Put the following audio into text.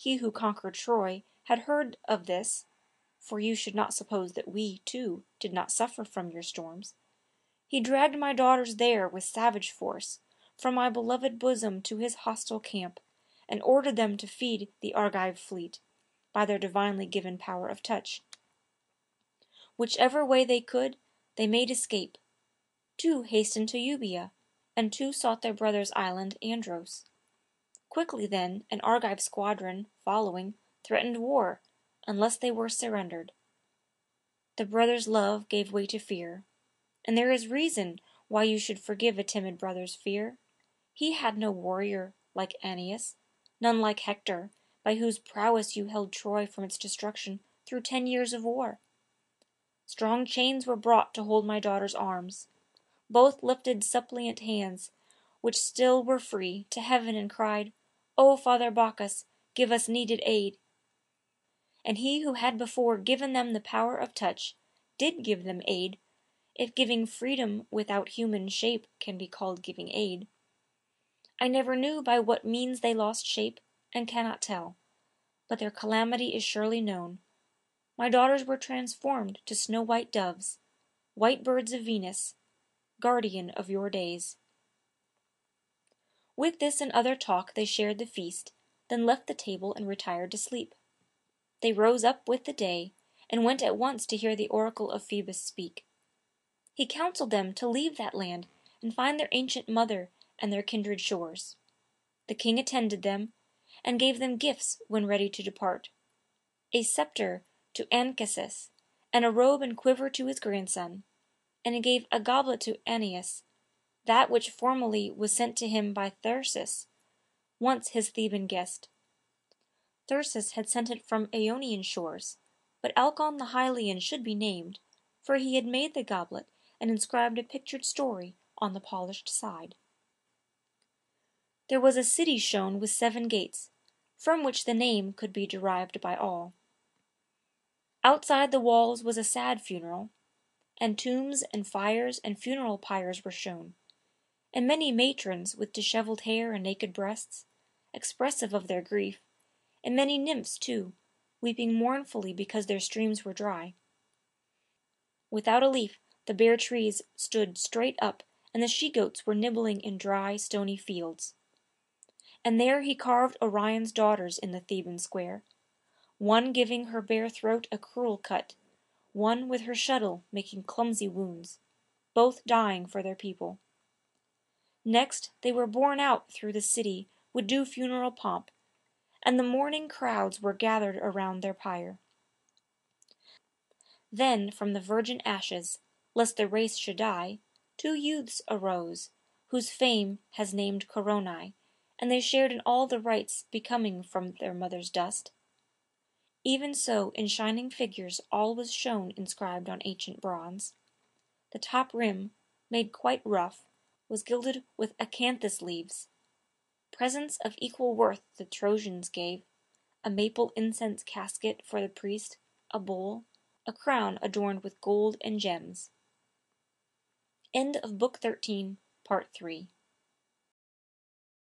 He who conquered Troy had heard of this, for you should not suppose that we, too, did not suffer from your storms. He dragged my daughters there with savage force, from my beloved bosom to his hostile camp, and ordered them to feed the Argive fleet, by their divinely given power of touch. Whichever way they could, they made escape. 2 hastened to Euboea, and 2 sought their brother's island Andros. Quickly then an Argive squadron, following, threatened war, unless they were surrendered. The brother's love gave way to fear, and there is reason why you should forgive a timid brother's fear. He had no warrior like Aeneas, none like Hector, by whose prowess you held Troy from its destruction through 10 years of war. Strong chains were brought to hold my daughter's arms. Both lifted suppliant hands, which still were free, to heaven and cried, "O Father Bacchus, give us needed aid." And he who had before given them the power of touch, did give them aid, if giving freedom without human shape can be called giving aid. I never knew by what means they lost shape, and cannot tell, but their calamity is surely known. My daughters were transformed to snow-white doves, white birds of Venus, guardian of your days. With this and other talk they shared the feast, then left the table and retired to sleep. They rose up with the day, and went at once to hear the oracle of Phoebus speak. He counseled them to leave that land and find their ancient mother and their kindred shores. The king attended them, and gave them gifts when ready to depart: a scepter to Anchises, and a robe and quiver to his grandson, and he gave a goblet to Aeneas, that which formerly was sent to him by Thyrsis, once his Theban guest. Thyrsis had sent it from Aeonian shores, but Alcon the Hylian should be named, for he had made the goblet and inscribed a pictured story on the polished side. There was a city shown with 7 gates, from which the name could be derived by all. Outside the walls was a sad funeral, and tombs and fires and funeral pyres were shown, and many matrons with dishevelled hair and naked breasts, expressive of their grief, and many nymphs too, weeping mournfully because their streams were dry. Without a leaf the bare trees stood straight up, and the she-goats were nibbling in dry, stony fields. And there he carved Orion's daughters in the Theban square, one giving her bare throat a cruel cut, one with her shuttle making clumsy wounds, both dying for their people. Next they were borne out through the city with due funeral pomp, and the mourning crowds were gathered around their pyre. Then from the virgin ashes, lest the race should die, 2 youths arose, whose fame has named Coronae, and they shared in all the rites becoming from their mother's dust. Even so in shining figures all was shown inscribed on ancient bronze. The top rim, made quite rough, was gilded with acanthus leaves. Presents of equal worth the Trojans gave, a maple incense casket for the priest, a bowl, a crown adorned with gold and gems. End of Book 13, Part 3.